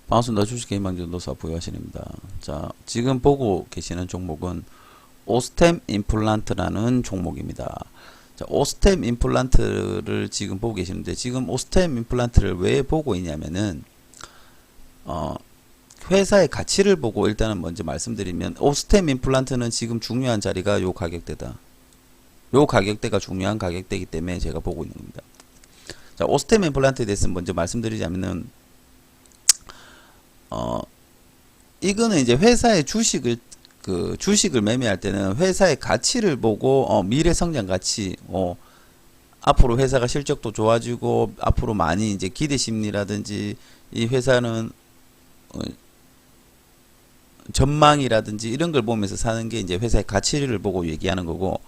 반갑습니다. 주식회의 희망전도사 부여하신입니다. 자, 지금 보고 계시는 종목은 오스템 임플란트라는 종목입니다. 자, 오스템 임플란트를 지금 보고 계시는데, 지금 오스템 임플란트를 왜 보고 있냐면은, 회사의 가치를 보고 일단은 먼저 말씀드리면, 오스템 임플란트는 지금 중요한 자리가 요 가격대다. 요 가격대가 중요한 가격대이기 때문에 제가 보고 있는 겁니다. 자, 오스템 임플란트에 대해서 먼저 말씀드리자면은, 이거는 이제 회사의 주식을 매매할 때는 회사의 가치를 보고, 미래 성장 가치, 앞으로 회사가 실적도 좋아지고, 앞으로 많이 이제 기대 심리라든지, 이 회사는, 전망이라든지 이런 걸 보면서 사는 게 이제 회사의 가치를 보고 얘기하는 거고,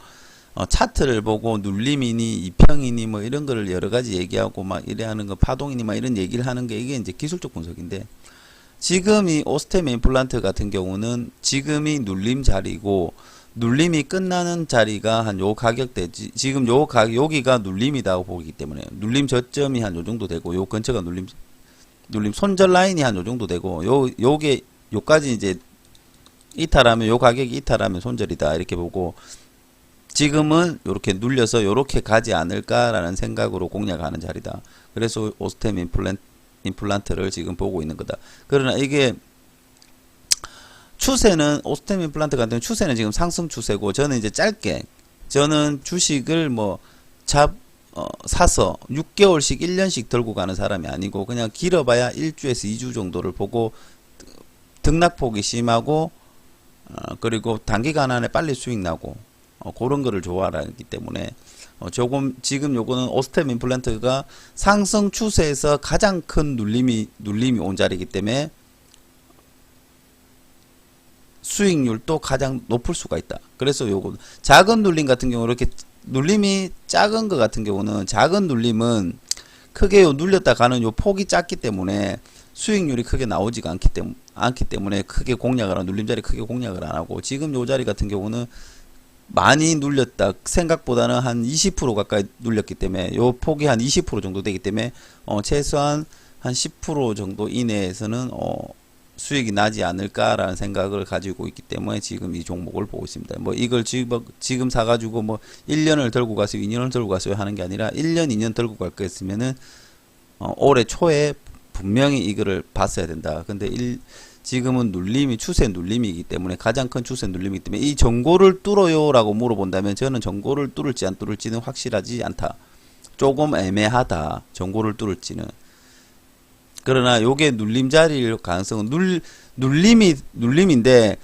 차트를 보고 눌림이니 이평이니 뭐 이런 거를 여러 가지 얘기하고 막 이래 하는 거, 파동이니 막 이런 얘기를 하는 게 이게 이제 기술적 분석인데, 지금 이 오스템 임플란트 같은 경우는 지금이 눌림 자리고, 눌림이 끝나는 자리가 한 요 가격대, 지금 여기가 눌림이라고 보기 때문에, 눌림 저점이 한 요 정도 되고, 요 근처가 눌림 손절 라인이 한 요 정도 되고, 요게 요까지 이제 이탈하면, 요 가격이 이탈하면 손절이다 이렇게 보고, 지금은 요렇게 눌려서 요렇게 가지 않을까라는 생각으로 공략하는 자리다. 그래서 오스템 임플란트를 지금 보고 있는 거다. 그러나 이게 추세는, 오스템 임플란트 같은 경우는 추세는 지금 상승 추세고, 저는 이제 짧게, 저는 주식을 사서 6개월씩 1년씩 들고 가는 사람이 아니고, 그냥 길어봐야 1주에서 2주 정도를 보고, 등락폭이 심하고, 그리고 단기간 안에 빨리 수익 나고, 그런 거를 좋아하기 때문에, 지금 요거는 오스템 임플란트가 상승 추세에서 가장 큰 눌림이 온 자리이기 때문에 수익률도 가장 높을 수가 있다. 그래서 요거 작은 눌림 같은 경우, 이렇게 눌림이 작은 것 같은 경우는, 작은 눌림은 크게 눌렸다 가는 요 폭이 작기 때문에 수익률이 크게 나오지가 않기 때문에 크게 공략을 눌림 자리 크게 공략을 안 하고, 지금 요 자리 같은 경우는 많이 눌렸다, 생각보다는 한 20% 가까이 눌렸기 때문에, 요 폭이 한 20% 정도 되기 때문에 최소한 한 10% 정도 이내에서는 수익이 나지 않을까라는 생각을 가지고 있기 때문에 지금 이 종목을 보고 있습니다. 뭐 이걸 지금 사가지고 뭐 1년을 들고 가세요, 2년을 들고 가세요 하는 게 아니라, 1년, 2년 들고 갈 거였으면은 올해 초에 분명히 이거를 봤어야 된다. 근데 지금은 추세 눌림이기 때문에, 가장 큰 추세 눌림이기 때문에, 이 전고를 뚫어요 라고 물어본다면, 저는 전고를 뚫을지 안 뚫을지는 확실하지 않다. 조금 애매하다, 전고를 뚫을지는. 그러나 요게 눌림 자리일 가능성은, 눌림인데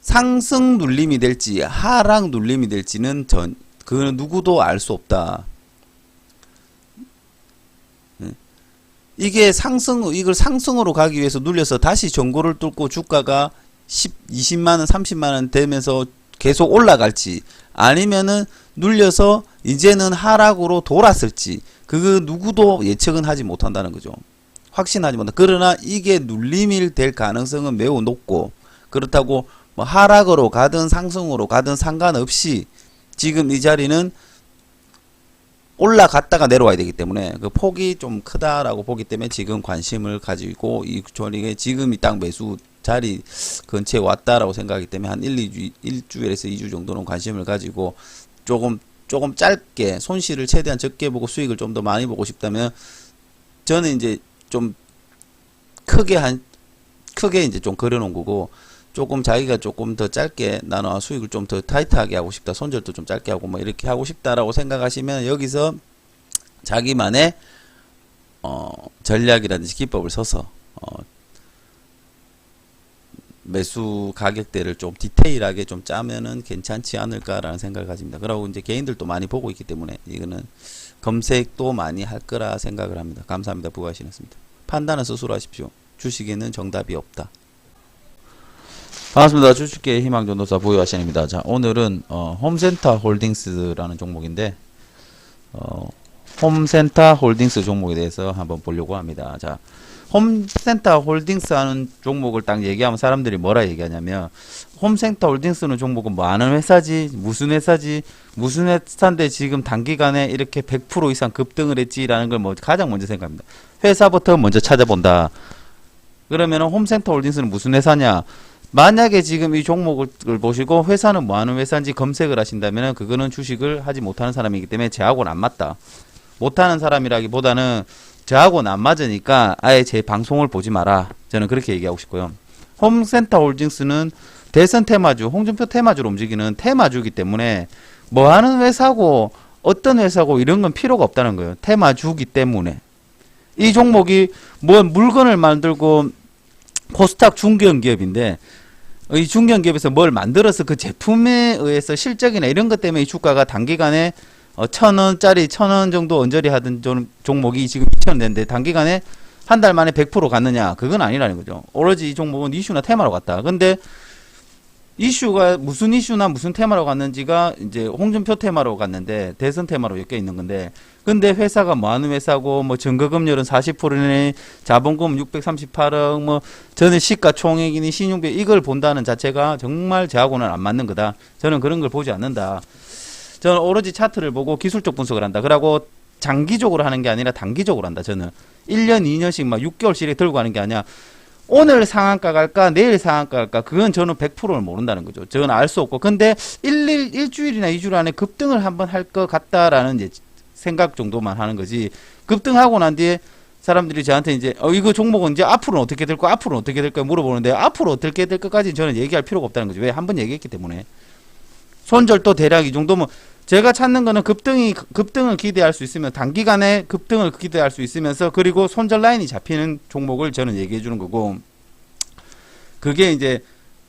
상승 눌림이 될지 하락 눌림이 될지는 그 누구도 알 수 없다. 이걸 상승으로 가기 위해서 눌려서 다시 전고를 뚫고 주가가 20만원, 30만원 되면서 계속 올라갈지, 아니면은 눌려서 이제는 하락으로 돌았을지, 그 누구도 예측은 하지 못한다는 거죠. 확신하지 못한다. 그러나 이게 눌림이 될 가능성은 매우 높고, 그렇다고 뭐 하락으로 가든 상승으로 가든 상관없이 지금 이 자리는 올라갔다가 내려와야 되기 때문에, 그 폭이 좀 크다라고 보기 때문에 지금 관심을 가지고, 이 조리에 지금이 딱 매수 자리 근처에 왔다라고 생각하기 때문에, 한 1주에서 2주 정도는 관심을 가지고, 조금 짧게 손실을 최대한 적게 보고 수익을 좀 더 많이 보고 싶다면, 저는 이제 좀 크게 이제 좀 그려놓은 거고, 조금 자기가 조금 더 짧게 나눠 수익을 좀 더 타이트하게 하고 싶다, 손절도 좀 짧게 하고 뭐 이렇게 하고 싶다라고 생각하시면, 여기서 자기만의 전략이라든지 기법을 써서 매수 가격대를 좀 디테일하게 좀 짜면은 괜찮지 않을까라는 생각을 가집니다. 그리고 이제 개인들도 많이 보고 있기 때문에 이거는 검색도 많이 할 거라 생각을 합니다. 감사합니다. 부가신이었습니다. 판단은 스스로 하십시오. 주식에는 정답이 없다. 반갑습니다. 주식계의 희망전도사 부여하신입니다. 자, 오늘은 홈센터 홀딩스라는 종목인데, 홈센터 홀딩스 종목에 대해서 한번 보려고 합니다. 자, 홈센터 홀딩스 하는 종목을 딱 얘기하면 사람들이 뭐라 얘기하냐면, 홈센터 홀딩스는 종목은 뭐 아는 회사지, 무슨 회사인데 지금 단기간에 이렇게 100% 이상 급등을 했지라는 걸 가장 먼저 생각합니다. 회사부터 먼저 찾아본다. 그러면은 홈센터 홀딩스는 무슨 회사냐? 만약에 지금 이 종목을 보시고 회사는 뭐 하는 회사인지 검색을 하신다면은 그거는 주식을 하지 못하는 사람이기 때문에 저하고는 안 맞다. 못하는 사람이라기보다는 저하고는 안 맞으니까 아예 제 방송을 보지 마라. 저는 그렇게 얘기하고 싶고요. 홈센터 홀딩스는 대선 테마주, 홍준표 테마주로 움직이는 테마주이기 때문에 뭐 하는 회사고 어떤 회사고 이런 건 필요가 없다는 거예요. 테마주기 때문에. 이 종목이 뭐 물건을 만들고 코스닥 중견기업인데 이 중견기업에서 뭘 만들어서 그 제품에 의해서 실적이나 이런 것 때문에 이 주가가 단기간에 1,000원짜리 1,000원 정도 언저리 하던 종목이 지금 2,000원 됐는데 단기간에 한 달 만에 100% 갔느냐? 그건 아니라는 거죠. 오로지 이 종목은 이슈나 테마로 갔다. 근데 이슈가 무슨 이슈나 무슨 테마로 갔는지가 이제 홍준표 테마로 갔는데 대선 테마로 엮여 있는 건데 근데 회사가 뭐 하는 회사고 뭐 증거금률은 40%네 자본금 638억 뭐 전에 시가총액이니 신용비 이걸 본다는 자체가 정말 저하고는 안 맞는 거다. 저는 그런 걸 보지 않는다. 저는 오로지 차트를 보고 기술적 분석을 한다. 그러고 장기적으로 하는 게 아니라 단기적으로 한다. 저는 1년 2년씩 막 6개월씩 이렇게 들고 가는 게 아니야. 오늘 상한가 갈까 내일 상한가 갈까 그건 저는 100%를 모른다는 거죠. 저는 알 수 없고 근데 일주일이나 2주일 안에 급등을 한번 할 것 같다라는 이제 생각 정도만 하는 거지. 급등하고 난 뒤에 사람들이 저한테 이제 이거 종목은 이제 앞으로는 어떻게 될 거야 앞으로는 어떻게 될 거야 물어보는데 앞으로 어떻게 될 것까지 저는 얘기할 필요가 없다는 거죠. 왜? 한번 얘기했기 때문에. 손절도 대략 이 정도면 제가 찾는 거는 급등을 기대할 수 있으면 단기간에 급등을 기대할 수 있으면서 그리고 손절 라인이 잡히는 종목을 저는 얘기해 주는 거고 그게 이제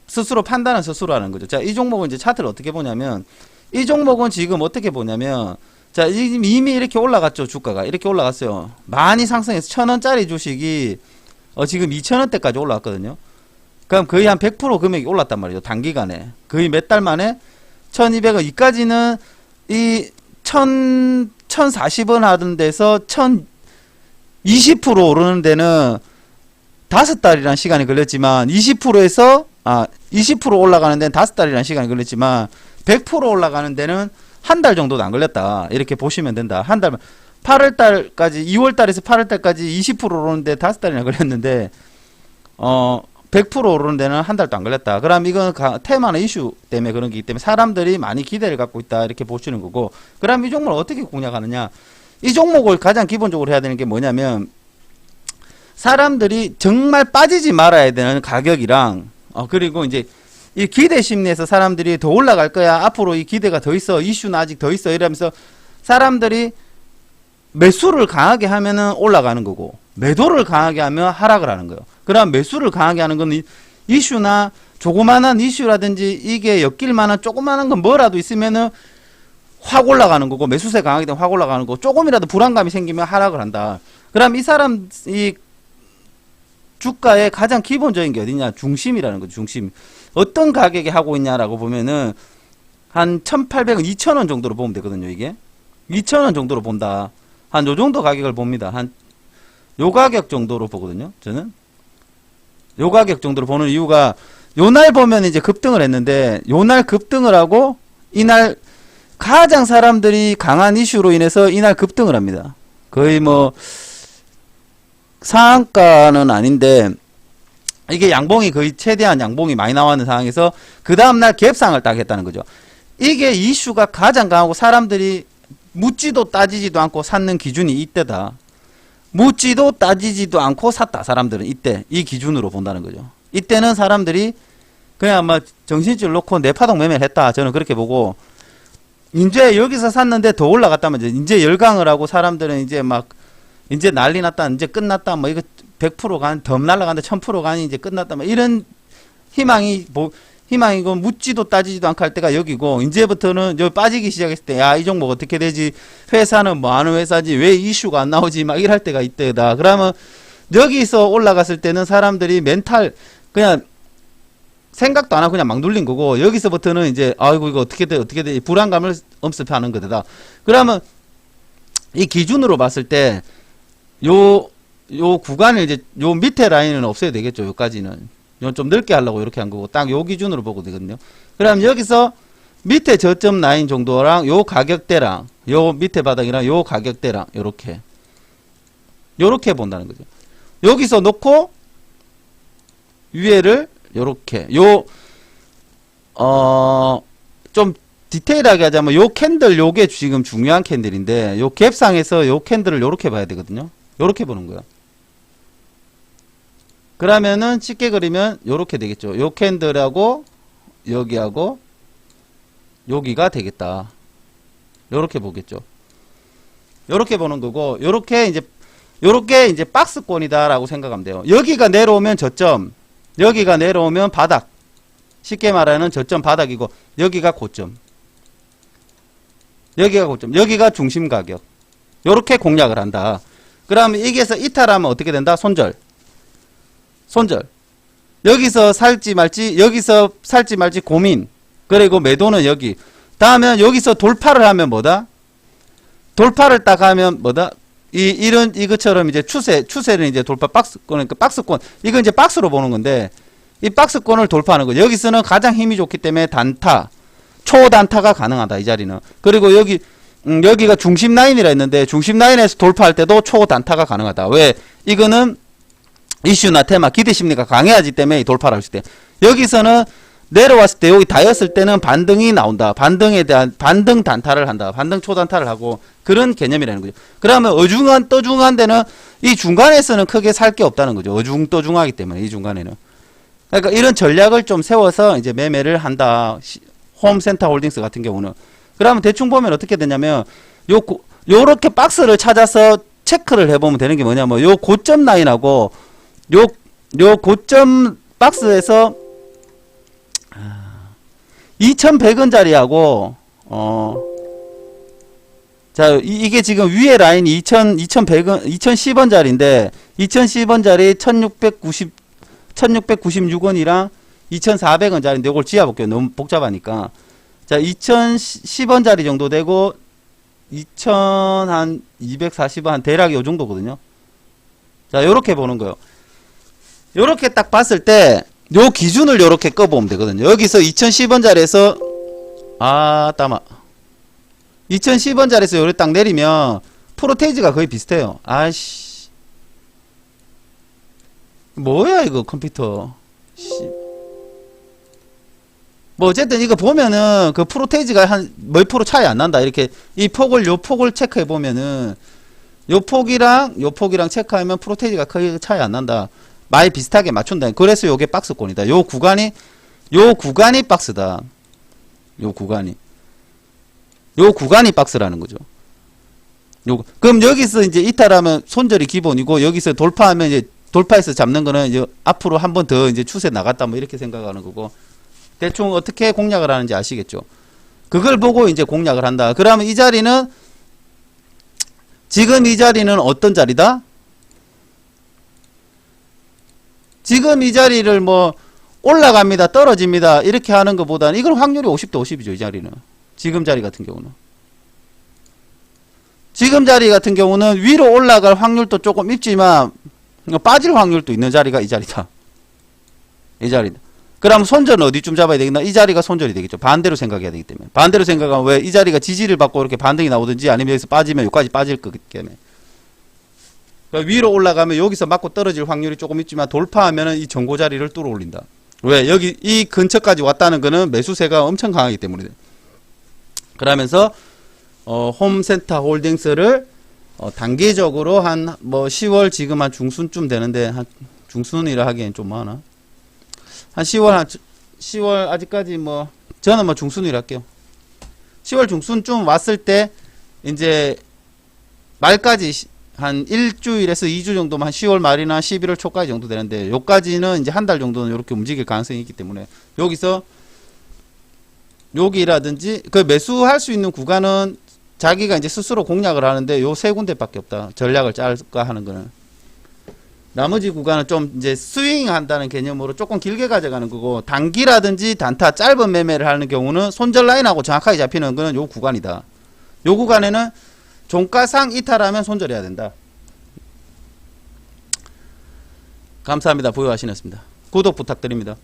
스스로 판단은 스스로 하는 거죠. 자, 이 종목은 이제 차트를 어떻게 보냐면 이 종목은 지금 어떻게 보냐면 자, 이미 이렇게 올라갔죠. 주가가 이렇게 올라갔어요. 많이 상승해서 1,000원짜리 주식이 지금 2,000원대까지 올라왔거든요. 그럼 거의 한 100% 금액이 올랐단 말이죠. 단기간에 거의 몇 달 만에 1,200원 이까지는 이 1,040원 하던 데서 20% 오르는 데는 5달이라는 시간이 걸렸지만 20%에서 20% 올라가는 데는 5달이라는 시간이 걸렸지만 100% 올라가는 데는 한 달 정도도 안 걸렸다. 이렇게 보시면 된다. 한 달만 8월달까지 2월달에서 8월달까지 20% 오르는데 5달이나 걸렸는데 100% 오르는 데는 한 달도 안 걸렸다. 그럼 이건 테마나 이슈 때문에 그런 거기 때문에 사람들이 많이 기대를 갖고 있다. 이렇게 보시는 거고. 그럼 이 종목을 어떻게 공략하느냐. 이 종목을 가장 기본적으로 해야 되는 게 뭐냐면 사람들이 정말 빠지지 말아야 되는 가격이랑 그리고 이제 이 기대 심리에서 사람들이 더 올라갈 거야. 앞으로 이 기대가 더 있어. 이슈는 아직 더 있어. 이러면서 사람들이 매수를 강하게 하면은 올라가는 거고 매도를 강하게 하면 하락을 하는 거예요. 그럼 매수를 강하게 하는 건 이슈나 조그만한 이슈라든지 이게 엮일 만한 조그만한 건 뭐라도 있으면은 확 올라가는 거고 매수세 강하게 되면 확 올라가는 거고 조금이라도 불안감이 생기면 하락을 한다. 그럼 이 사람 이 주가의 가장 기본적인 게 어디냐? 중심이라는 거죠. 중심. 어떤 가격에 하고 있냐라고 보면은 한 1,800원, 2,000원 정도로 보면 되거든요. 이게 2,000원 정도로 본다. 한 요 정도 가격을 봅니다. 한 요 가격 정도로 보거든요. 저는 요 가격 정도로 보는 이유가 요 날 보면 이제 급등을 했는데 요 날 급등을 하고 이날 가장 사람들이 강한 이슈로 인해서 이날 급등을 합니다. 거의 뭐 상한가는 아닌데 이게 양봉이 거의 최대한 양봉이 많이 나왔는 상황에서 그 다음날 갭상을 딱 했다는 거죠. 이게 이슈가 가장 강하고 사람들이 묻지도 따지지도 않고 샀는 기준이 이때다. 묻지도 따지지도 않고 샀다. 사람들은 이때 이 기준으로 본다는 거죠. 이때는 사람들이 그냥 아마 정신줄 놓고 내파동 매매를 했다. 저는 그렇게 보고 이제 여기서 샀는데 더 올라갔다면 이제 열강을 하고 사람들은 이제 막 이제 난리 났다. 이제 끝났다. 뭐 이거 100% 간, 덤 날라간다. 1000% 간이 이제 끝났다. 뭐 이런 희망이고 묻지도 따지지도 않고 할 때가 여기고 이제부터는 여기 빠지기 시작했을 때 야, 이 종목 어떻게 되지? 회사는 뭐 하는 회사지? 왜 이슈가 안 나오지? 막 이럴 때가 이때다. 그러면 여기서 올라갔을 때는 사람들이 멘탈 그냥 생각도 안 하고 그냥 막 눌린 거고 여기서부터는 이제 아이고 이거 어떻게 돼? 불안감을 엄습하는 거다. 그러면 이 기준으로 봤을 때 요 구간을 이제 요 밑에 라인은 없애야 되겠죠. 요까지는 좀 넓게 하려고 이렇게 한 거고 딱 요 기준으로 보고 되거든요. 그럼 여기서 밑에 저점 라인 정도랑 요 가격대랑 요 밑에 바닥이랑 요 가격대랑 요렇게 본다는 거죠. 여기서 놓고 위에를 요렇게 좀 디테일하게 하자면 요 캔들 요게 지금 중요한 캔들인데 요 갭상에서 요 캔들을 요렇게 봐야 되거든요. 요렇게 보는 거예요. 그러면은 쉽게 그리면 요렇게 되겠죠. 요 캔들하고 여기하고 여기가 되겠다. 요렇게 보겠죠. 요렇게 보는 거고 요렇게 이제 박스권이다라고 생각하면 돼요. 여기가 내려오면 저점, 여기가 내려오면 바닥. 쉽게 말하는 저점 바닥이고 여기가 고점. 여기가 고점. 여기가 중심 가격. 요렇게 공략을 한다. 그러면 여기에서 이탈하면 어떻게 된다? 손절. 여기서 살지 말지 고민. 그리고 매도는 여기. 다음에 여기서 돌파를 하면 뭐다? 돌파를 딱 하면 뭐다? 이것처럼 이제 추세는 이제 돌파 박스권, 이건 이제 박스로 보는 건데, 이 박스권을 돌파하는 거죠. 여기서는 가장 힘이 좋기 때문에 단타, 초단타가 가능하다, 이 자리는. 그리고 여기가 중심 라인이라 했는데, 중심 라인에서 돌파할 때도 초단타가 가능하다. 왜? 이거는 이슈나 테마, 기대 심리가 강해야지 때문에 돌파를 할 수 있대. 여기서는 내려왔을 때, 여기 닿였을 때는 반등이 나온다. 반등에 대한, 반등 단타를 한다. 반등 초단타를 하고, 그런 개념이라는 거죠. 그러면 떠중한 데는, 이 중간에서는 크게 살 게 없다는 거죠. 떠중하기 때문에, 이 중간에는. 그러니까 이런 전략을 좀 세워서 이제 매매를 한다. 홈센터 홀딩스 같은 경우는. 그러면 대충 보면 어떻게 되냐면, 요렇게 박스를 찾아서 체크를 해보면 되는 게 뭐냐면, 요 고점 라인하고, 요 고점 박스에서 2100원짜리하고 자, 이게 지금 위에 라인이 2100원 2010원짜리인데 2010원짜리 1696원이랑 2400원짜리인데 이걸 지어 볼게요. 너무 복잡하니까. 자, 2010원짜리 정도 되고 2240원 한 대략 요 정도거든요. 자, 요렇게 보는 거예요. 요렇게 딱 봤을 때 요 기준을 요렇게 꺼보면 되거든요. 여기서 2010원짜리에서 2010원짜리에서 요래 딱 내리면 프로테이지가 거의 비슷해요. 아이씨, 뭐야 이거 컴퓨터. 뭐 어쨌든 이거 보면은 그 프로테이지가 한 몇 프로 차이 안 난다. 이렇게 요 폭을 체크해 보면은 요 폭이랑 체크하면 프로테이지가 거의 차이 안 난다. 많이 비슷하게 맞춘다. 그래서 요게 박스권이다. 요 구간이 박스다. 요 구간이 박스라는 거죠. 그럼 여기서 이제 이탈하면 손절이 기본이고, 여기서 돌파하면 이제 돌파해서 잡는 거는 이제 앞으로 한 번 더 이제 추세 나갔다 뭐 이렇게 생각하는 거고, 대충 어떻게 공략을 하는지 아시겠죠? 그걸 보고 이제 공략을 한다. 그러면 이 자리는, 지금 이 자리는 어떤 자리다? 지금 이 자리를 뭐 올라갑니다, 떨어집니다 이렇게 하는 것보다는 이건 확률이 50대 50이죠. 이 자리는, 지금 자리 같은 경우는, 위로 올라갈 확률도 조금 있지만 빠질 확률도 있는 자리가 이 자리다. 그럼 손절은 어디쯤 잡아야 되겠나? 이 자리가 손절이 되겠죠. 반대로 생각해야 되기 때문에. 반대로 생각하면 왜 이 자리가 지지를 받고 이렇게 반등이 나오든지, 아니면 여기서 빠지면 여기까지 빠질 거기 때문에. 그러니까 위로 올라가면 여기서 맞고 떨어질 확률이 조금 있지만, 돌파하면은 이 전고 자리를 뚫어 올린다. 왜? 여기 이 근처까지 왔다는 거는 매수세가 엄청 강하기 때문에. 그러면서 홈센터 홀딩스를 단기적으로 한 뭐 10월 지금 한 중순쯤 되는데, 한 중순이라 하기엔 좀 많아. 한 10월 아직까지 뭐 저는 뭐 중순이라 할게요. 10월 중순쯤 왔을 때 이제 말까지 한 일주일에서 2주 정도만, 한 10월 말이나 11월 초까지 정도 되는데, 요까지는 이제 한 달 정도는 이렇게 움직일 가능성이 있기 때문에, 여기서 여기라든지 그 매수할 수 있는 구간은 자기가 이제 스스로 공략을 하는데 요 세 군데밖에 없다. 전략을 짤까 하는 거는. 나머지 구간은 좀 이제 스윙 한다는 개념으로 조금 길게 가져가는 거고, 단기라든지 단타 짧은 매매를 하는 경우는 손절 라인하고 정확하게 잡히는 거는 요 구간이다. 요 구간에는 종가상 이탈하면 손절해야 된다. 감사합니다. 보유하시겠습니다. 구독 부탁드립니다.